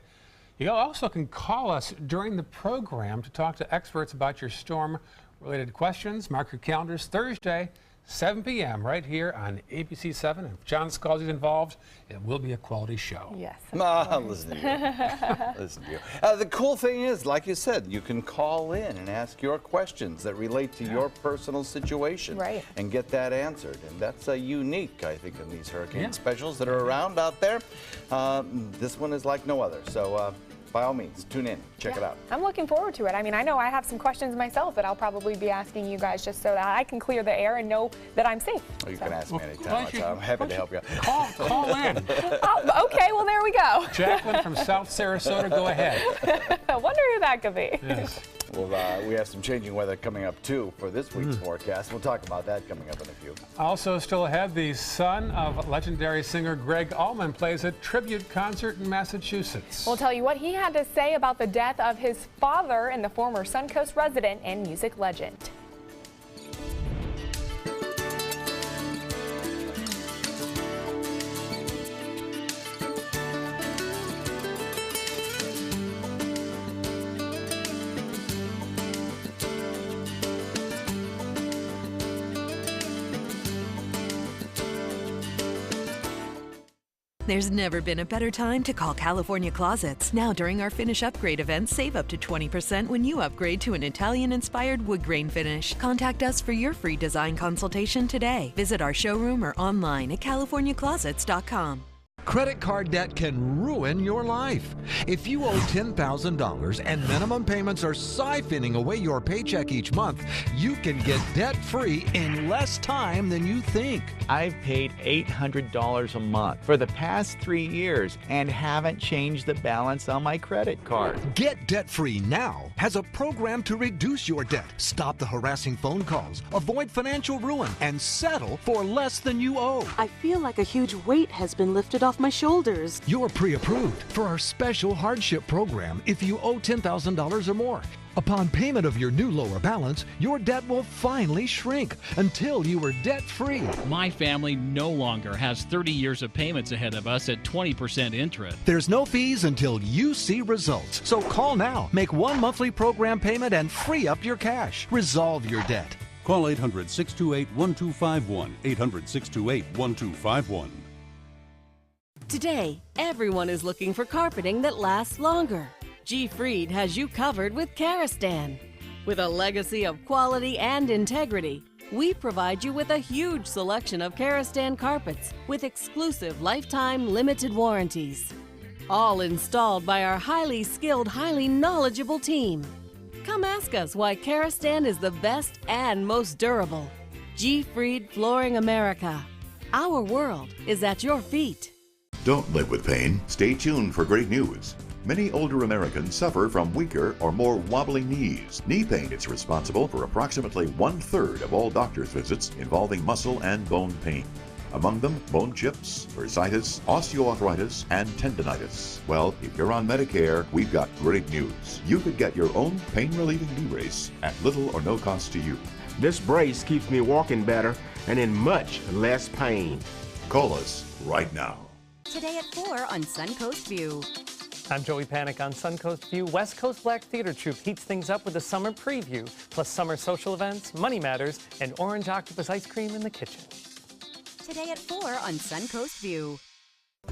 You also can call us during the program to talk to experts about your storm-related questions. Mark your calendars Thursday, 7 p.m. right here on ABC 7. If John Scalzi's involved, it will be a quality show.
Yes.
Listen to you. Listen to you. The cool thing is, like you said, you can call in and ask your questions that relate to your personal situation and get that answered. And that's unique, I think, in these hurricane specials that are around out there. This one is like no other. So by all means, tune in, check it out.
I'm looking forward to it. I mean, I know I have some questions myself that I'll probably be asking you guys just so that I can clear the air and know that I'm safe.
Oh, you can ask me anytime. I'm happy to help you.
Call in.
Oh, okay, well, there we go.
Jacqueline from South Sarasota, go ahead.
I wonder who that could be.
Yes.
Well, we have some changing weather coming up, too, for this week's forecast. We'll talk about that coming up in a few.
Also still ahead, the son of legendary singer Greg Allman plays a tribute concert in Massachusetts.
We'll tell you what he had to say about the death of his father and the former Suncoast resident and music legend.
There's never been a better time to call California Closets. Now during our Finish Upgrade event, save up to 20% when you upgrade to an Italian-inspired wood grain finish. Contact us for your free design consultation today. Visit our showroom or online at californiaclosets.com.
Credit card debt can ruin your life. If you owe $10,000 and minimum payments are siphoning away your paycheck each month, you can get debt-free in less time than you think.
I've paid $800 a month for the past 3 years and haven't changed the balance on my credit card.
Get Debt-Free Now has a program to reduce your debt, stop the harassing phone calls, avoid financial ruin, and settle for less than you owe.
I feel like a huge weight has been lifted off my shoulders.
You're pre-approved for our special hardship program if you owe $10,000 or more. Upon payment of your new lower balance, your debt will finally shrink until you are debt-free.
My family no longer has 30 years of payments ahead of us at 20% interest.
There's no fees until you see results. So call now, make one monthly program payment, and free up your cash. Resolve your debt.
Call 800-628-1251. 800-628-1251.
Today, everyone is looking for carpeting that lasts longer. G. Fried has you covered with Karastan. With a legacy of quality and integrity, we provide you with a huge selection of Karastan carpets with exclusive lifetime limited warranties. All installed by our highly skilled, highly knowledgeable team. Come ask us why Karastan is the best and most durable. G. Fried Flooring America. Our world is at your feet.
Don't live with pain. Stay tuned for great news. Many older Americans suffer from weaker or more wobbly knees. Knee pain is responsible for approximately 1/3 of all doctor's visits involving muscle and bone pain. Among them, bone chips, bursitis, osteoarthritis, and tendonitis. Well, if you're on Medicare, we've got great news. You could get your own pain-relieving knee brace at little or no cost to you.
This brace keeps me walking better and in much less pain.
Call us right now.
Today at 4 on Suncoast View.
I'm Joey Panic on Suncoast View. West Coast Black Theater Troupe heats things up with a summer preview, plus summer social events, Money Matters, and orange octopus ice cream in the kitchen.
Today at 4 on Suncoast View.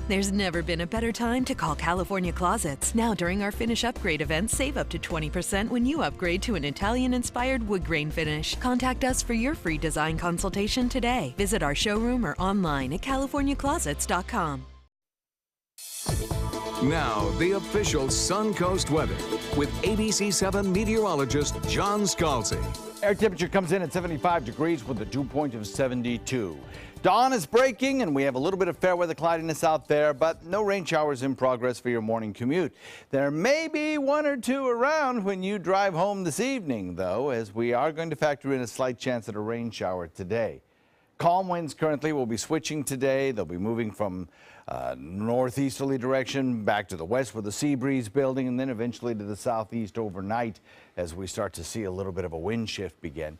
There's never been a better time to call California Closets. Now during our Finish Upgrade event, save up to 20% when you upgrade to an Italian-inspired wood grain finish. Contact us for your free design consultation today. Visit our showroom or online at californiaclosets.com.
Now, the official Suncoast weather with ABC7 meteorologist John Scalzi.
Air temperature comes in at 75 degrees with a dew point of 72. Dawn is breaking and we have a little bit of fair weather cloudiness out there, but no rain showers in progress for your morning commute. There may be one or two around when you drive home this evening, though, as we are going to factor in a slight chance at a rain shower today. Calm winds currently will be switching today. They'll be moving from northeasterly direction back to the west with a sea breeze building, and then eventually to the southeast overnight as we start to see a little bit of a wind shift begin.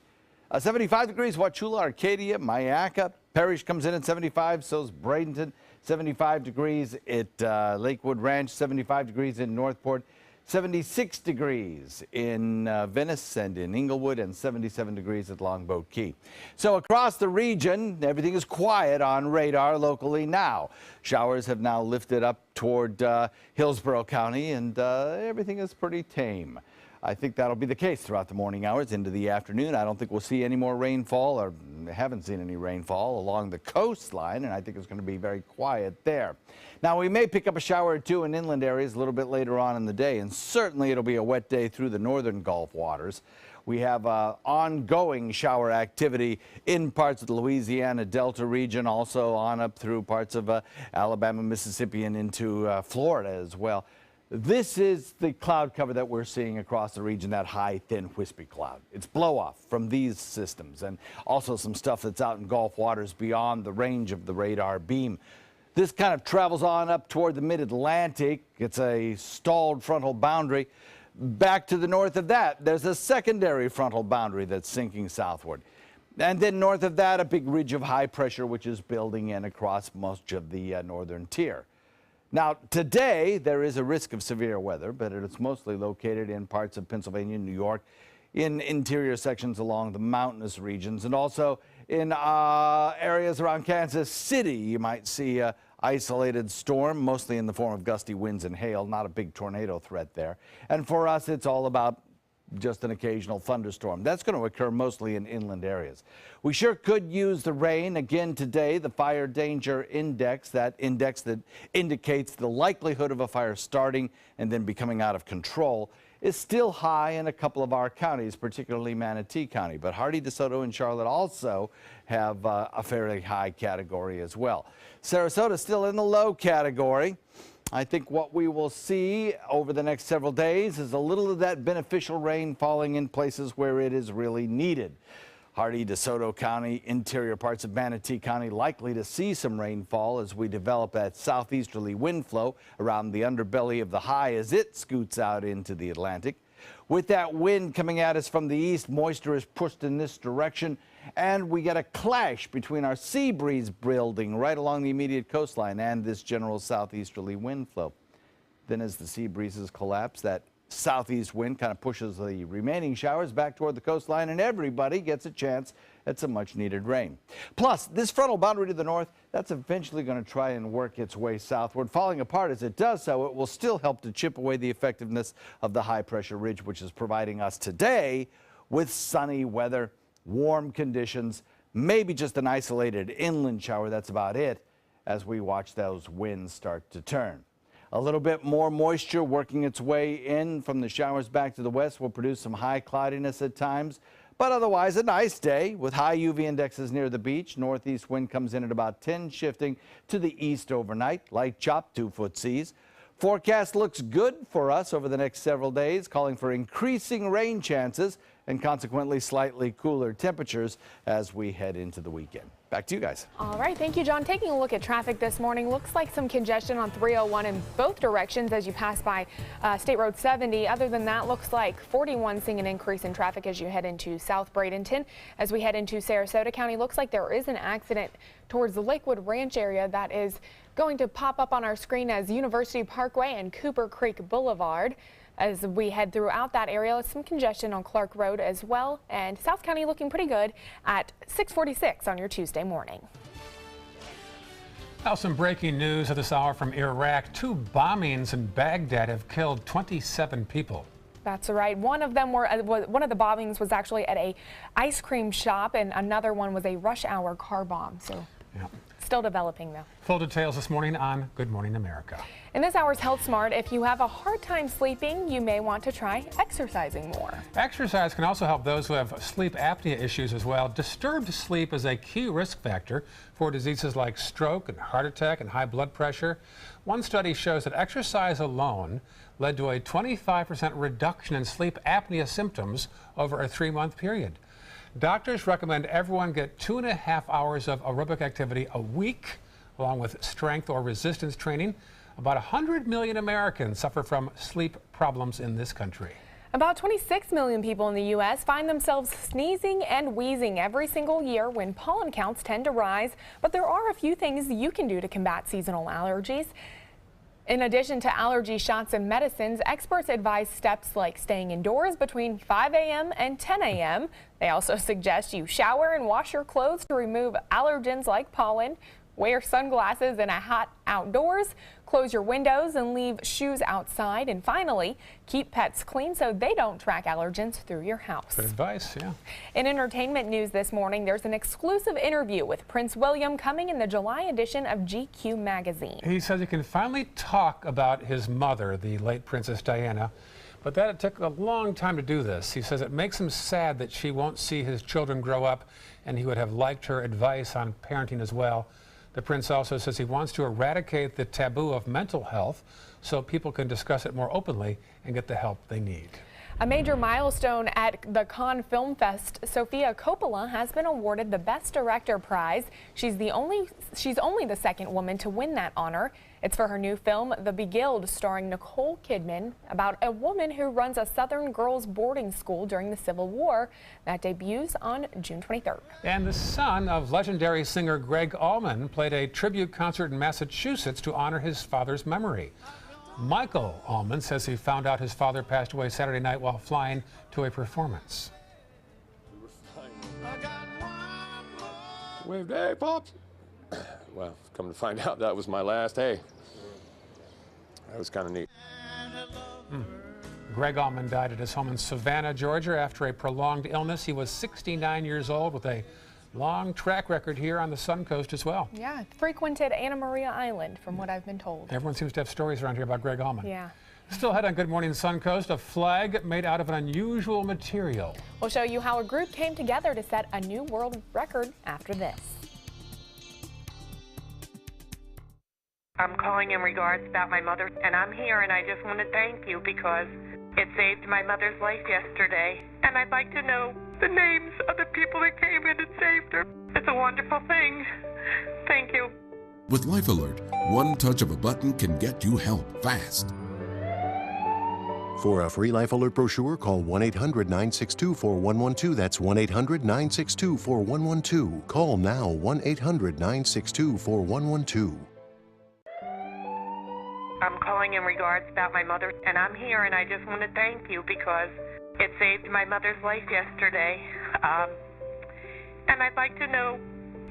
75 degrees, Wauchula, Arcadia, Myakka. Parrish comes in at 75, so's Bradenton. 75 degrees at Lakewood Ranch, 75 degrees in Northport. 76 degrees in Venice and in Inglewood, and 77 degrees at Longboat Key. So across the region, everything is quiet on radar locally now. Showers have now lifted up toward Hillsborough County, and everything is pretty tame. I think that'll be the case throughout the morning hours into the afternoon. I don't think we'll see any more rainfall, or haven't seen any rainfall along the coastline, and I think it's going to be very quiet there. Now, we may pick up a shower or two in inland areas a little bit later on in the day, and certainly it'll be a wet day through the northern Gulf waters. We have ongoing shower activity in parts of the Louisiana Delta region, also on up through parts of Alabama, Mississippi, and into Florida as well. This is the cloud cover that we're seeing across the region, that high, thin, wispy cloud. It's blow-off from these systems, and also some stuff that's out in Gulf waters beyond the range of the radar beam. This kind of travels on up toward the mid-Atlantic. It's a stalled frontal boundary. Back to the north of that, there's a secondary frontal boundary that's sinking southward. And then north of that, a big ridge of high pressure, which is building in across much of the northern tier. Now, today, there is a risk of severe weather, but it's mostly located in parts of Pennsylvania, New York, in interior sections along the mountainous regions, and also in areas around Kansas City. You might see an isolated storm, mostly in the form of gusty winds and hail, not a big tornado threat there. And for us, it's all about just an occasional thunderstorm. That's going to occur mostly in inland areas. We sure could use the rain again today. The fire danger index, that index that indicates the likelihood of a fire starting and then becoming out of control, is still high in a couple of our counties, particularly Manatee County. But Hardee, DeSoto, and Charlotte also have a fairly high category as well. Sarasota still in the low category. I think what we will see over the next several days is a little of that beneficial rain falling in places where it is really needed. Hardee, DeSoto County, interior parts of Manatee County likely to see some rainfall as we develop that southeasterly wind flow around the underbelly of the high as it scoots out into the Atlantic. With that wind coming at us from the east, moisture is pushed in this direction, and we get a clash between our sea breeze building right along the immediate coastline and this general southeasterly wind flow. Then as the sea breezes collapse, that southeast wind kind of pushes the remaining showers back toward the coastline, and everybody gets a chance at some much needed rain. Plus, this frontal boundary to the north, that's eventually going to try and work its way southward. Falling apart as it does so, it will still help to chip away the effectiveness of the high pressure ridge, which is providing us today with sunny weather, warm conditions, maybe just an isolated inland shower. That's about it as we watch those winds start to turn. A little bit more moisture working its way in from the showers back to the west will produce some high cloudiness at times, but otherwise a nice day with high UV indexes near the beach. Northeast wind comes in at about 10, shifting to the east overnight. Light chop, 2-foot seas. Forecast looks good for us over the next several days, calling for increasing rain chances and consequently slightly cooler temperatures as we head into the weekend. Back to you guys.
All right, thank you, John. Taking a look at traffic this morning, looks like some congestion on 301 in both directions as you pass by State Road 70. Other than that, looks like 41 seeing an increase in traffic as you head into South Bradenton. As we head into Sarasota County, looks like there is an accident towards the Lakewood Ranch area that is going to pop up on our screen as University Parkway and Cooper Creek Boulevard. As we head throughout that area, some congestion on Clark Road as well, and South County looking pretty good at 6:46 on your Tuesday morning.
Now some breaking news at this hour from Iraq. 2 bombings in Baghdad have killed 27 people.
That's right. One of the bombings was actually at a ice cream shop, and another one was a rush hour car bomb. So.
Yeah.
Still developing, though.
Full details this morning on Good Morning America.
In this hour's Health Smart, if you have a hard time sleeping, you may want to try exercising more.
Exercise can also help those who have sleep apnea issues as well. Disturbed sleep is a key risk factor for diseases like stroke and heart attack and high blood pressure. One study shows that exercise alone led to a 25% reduction in sleep apnea symptoms over a 3-month period. Doctors recommend everyone get 2.5 hours of aerobic activity a week, along with strength or resistance training. About 100 million Americans suffer from sleep problems in this country.
About 26 million people in the U.S. find themselves sneezing and wheezing every single year when pollen counts tend to rise. But there are a few things you can do to combat seasonal allergies. In addition to allergy shots and medicines, experts advise steps like staying indoors between 5 a.m. and 10 a.m. They also suggest you shower and wash your clothes to remove allergens like pollen, wear sunglasses in a hot outdoors, close your windows and leave shoes outside, and finally, keep pets clean so they don't track allergens through your house.
Good advice, yeah.
In entertainment news this morning, there's an exclusive interview with Prince William coming in the July edition of GQ magazine.
He says he can finally talk about his mother, the late Princess Diana, but that it took a long time to do this. He says it makes him sad that she won't see his children grow up, and he would have liked her advice on parenting as well. The prince also says he wants to eradicate the taboo of mental health so people can discuss it more openly and get the help they need.
A major milestone at the Cannes Film Fest, Sofia Coppola has been awarded the Best Director prize. She's only the second woman to win that honor. It's for her new film, The Beguiled, starring Nicole Kidman, about a woman who runs a Southern girls' boarding school during the Civil War. That debuts on June 23rd.
And the son of legendary singer Greg Allman played a tribute concert in Massachusetts to honor his father's memory. Michael Allman says he found out his father passed away Saturday night while flying to a performance.
Waved, hey, Pops. Well, come to find out, that was my last. Hey, that was kind of neat.
Greg Allman died at his home in Savannah, Georgia, after a prolonged illness. He was 69 years old with a long track record here on the Suncoast as well.
Yeah, frequented Anna Maria Island, from what I've been told.
Everyone seems to have stories around here about Greg Allman.
Yeah.
Still ahead on Good Morning Suncoast, a flag made out of an unusual material.
We'll show you how a group came together to set a new world record after this.
I'm calling in regards about my mother, and I'm here, and I just want to thank you because it saved my mother's life yesterday, and I'd like to know the names of the people that came in and saved her. It's a wonderful thing. Thank you.
With Life Alert, one touch of a button can get you help fast. For a free Life Alert brochure, call 1-800-962-4112. That's 1-800-962-4112. Call now, 1-800-962-4112.
I'm calling in regards about my mother, and I'm here, and I just want to thank you because it saved my mother's life yesterday. And I'd like to know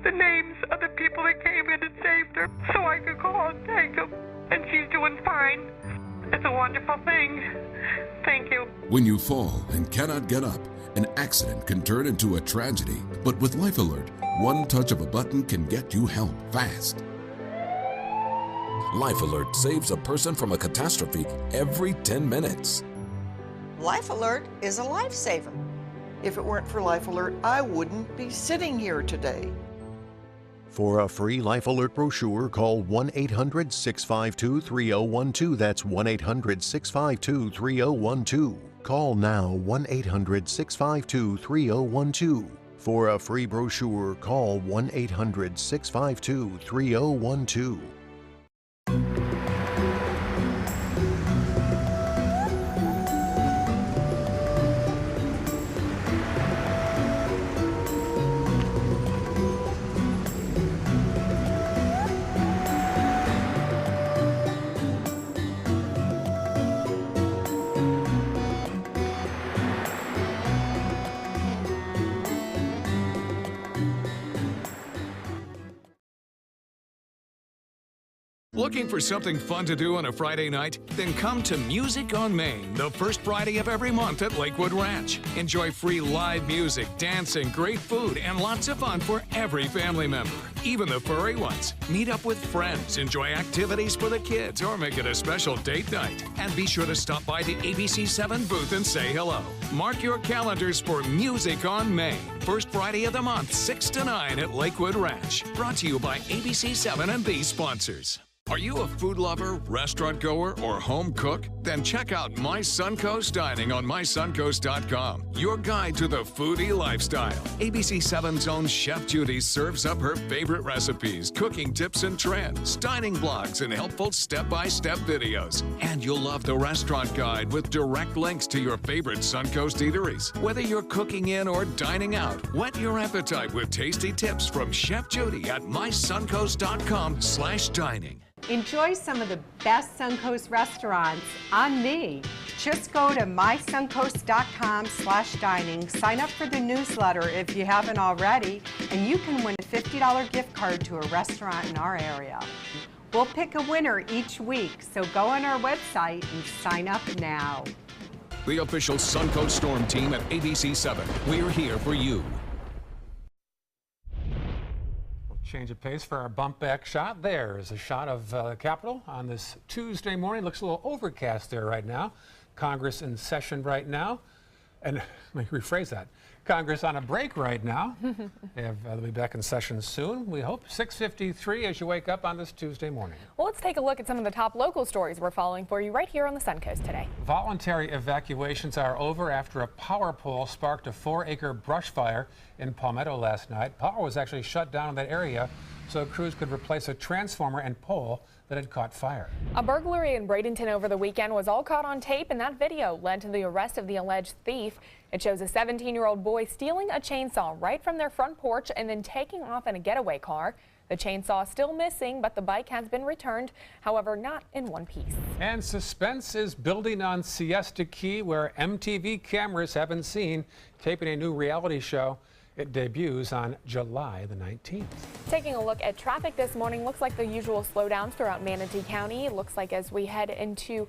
the names of the people that came in and saved her so I could call and thank them. And she's doing fine. It's a wonderful thing. Thank you.
When you fall and cannot get up, an accident can turn into a tragedy. But with Life Alert, one touch of a button can get you help fast. Life Alert saves a person from a catastrophe every 10 minutes.
Life Alert is a lifesaver. If it weren't for Life Alert, I wouldn't be sitting here today.
For a free Life Alert brochure, call 1-800-652-3012. That's 1-800-652-3012. Call now, 1-800-652-3012. For a free brochure, call 1-800-652-3012.
Looking for something fun to do on a Friday night? Then come to Music on Main, the first Friday of every month at Lakewood Ranch. Enjoy free live music, dancing, great food, and lots of fun for every family member, even the furry ones. Meet up with friends, enjoy activities for the kids, or make it a special date night. And be sure to stop by the ABC7 booth and say hello. Mark your calendars for Music on Main, first Friday of the month, 6 to 9 at Lakewood Ranch. Brought to you by ABC7 and these sponsors. Are you a food lover, restaurant goer, or home cook? Then check out My Suncoast Dining on mysuncoast.com, your guide to the foodie lifestyle. ABC7's own Chef Judy serves up her favorite recipes, cooking tips and trends, dining blogs, and helpful step-by-step videos. And you'll love the restaurant guide with direct links to your favorite Suncoast eateries. Whether you're cooking in or dining out, whet your appetite with tasty tips from Chef Judy at mysuncoast.com/dining.
Enjoy some of the best Suncoast restaurants on me. Just go to mysuncoast.com/dining, sign up for the newsletter if you haven't already, and you can win a $50 gift card to a restaurant in our area. We'll pick a winner each week, so go on our website and sign up now.
The official Suncoast Storm team at ABC7. We're here for you.
Change of pace for our bump back shot. There's a shot of the Capitol on this Tuesday morning. Looks a little overcast there right now. Congress in session right now. And let me rephrase that. Congress on a break right now. They'll be back in session soon, we hope. 6:53 as you wake up on this Tuesday morning.
Well, let's take a look at some of the top local stories we're following for you right here on the Suncoast today.
Voluntary evacuations are over after a power pole sparked a 4-acre brush fire in Palmetto last night. Power was actually shut down in that area so crews could replace a transformer and pole that had caught fire.
A burglary in Bradenton over the weekend was all caught on tape, and that video led to the arrest of the alleged thief. It shows a 17-year-old boy stealing a chainsaw right from their front porch and then taking off in a getaway car. The chainsaw is still missing, but the bike has been returned, however, not in one piece.
And suspense is building on Siesta Key, where MTV cameras have been seen taping a new reality show. It debuts on July the 19th.
Taking a look at traffic this morning, looks like the usual slowdowns throughout Manatee County. It looks like as we head into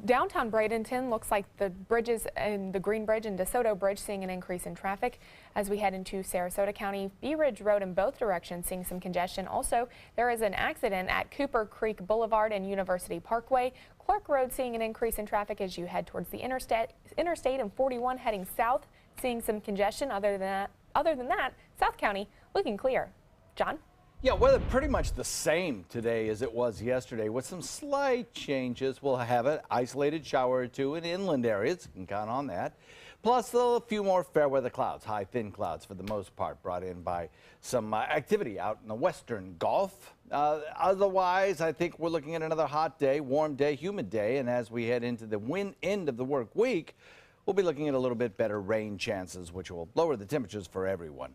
downtown Bradenton, looks like the bridges and the Green Bridge and DeSoto Bridge seeing an increase in traffic. As we head into Sarasota County, Bee Ridge Road in both directions seeing some congestion. Also, there is an accident at Cooper Creek Boulevard and University Parkway. Clark Road seeing an increase in traffic as you head towards the interstate and 41 heading south, seeing some congestion. Other than that, South County looking clear. John?
Yeah, weather pretty much the same today as it was yesterday with some slight changes. We'll have an isolated shower or two in inland areas. You can count on that. plus a few more fair weather clouds, high thin clouds for the most part, brought in by some activity out in the western Gulf. Otherwise, I think we're looking at another hot day, warm day, humid day, and as we head into the end of the work week, we'll be looking at a little bit better rain chances, which will lower the temperatures for everyone.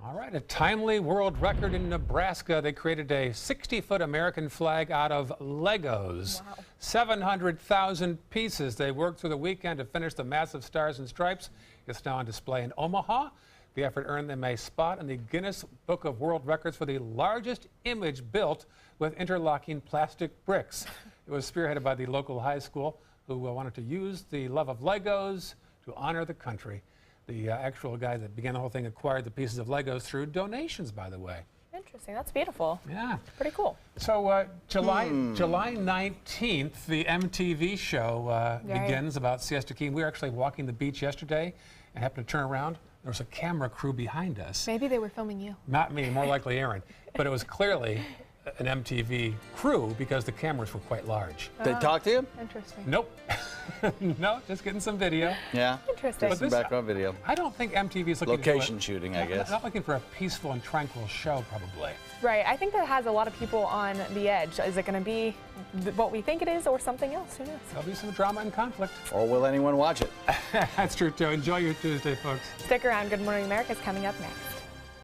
All right, a timely world record in Nebraska. They created a 60-foot American flag out of Legos. Wow. 700,000 pieces. They worked through the weekend to finish the massive Stars and Stripes. It's now on display in Omaha. The effort earned them a spot in the Guinness Book of World Records for the largest image built with interlocking plastic bricks. It was spearheaded by the local high school, who wanted to use the love of Legos to honor the country. The actual guy that began the whole thing acquired the pieces of Legos through donations, by the way.
Interesting. That's beautiful.
Yeah.
Pretty cool.
So July 19th, the MTV show begins about Siesta Key. We were actually walking the beach yesterday and happened to turn around. There was a camera crew behind us.
Maybe they were filming you.
Not me, more likely Aaron. But it was clearly an MTV crew because the cameras were quite large.
They talk to you?
Interesting.
Nope. No, just getting some video.
Yeah.
Interesting.
Just some background video.
I don't think MTV's looking
location
for
shooting, I guess.
Not looking for a peaceful and tranquil show, probably.
Right. I think that has a lot of people on the edge. Is it going to be what we think it is or something else? Who knows?
There'll be some drama and conflict.
Or will anyone watch it?
That's true, too. Enjoy your Tuesday, folks.
Stick around. Good Morning America is coming up next.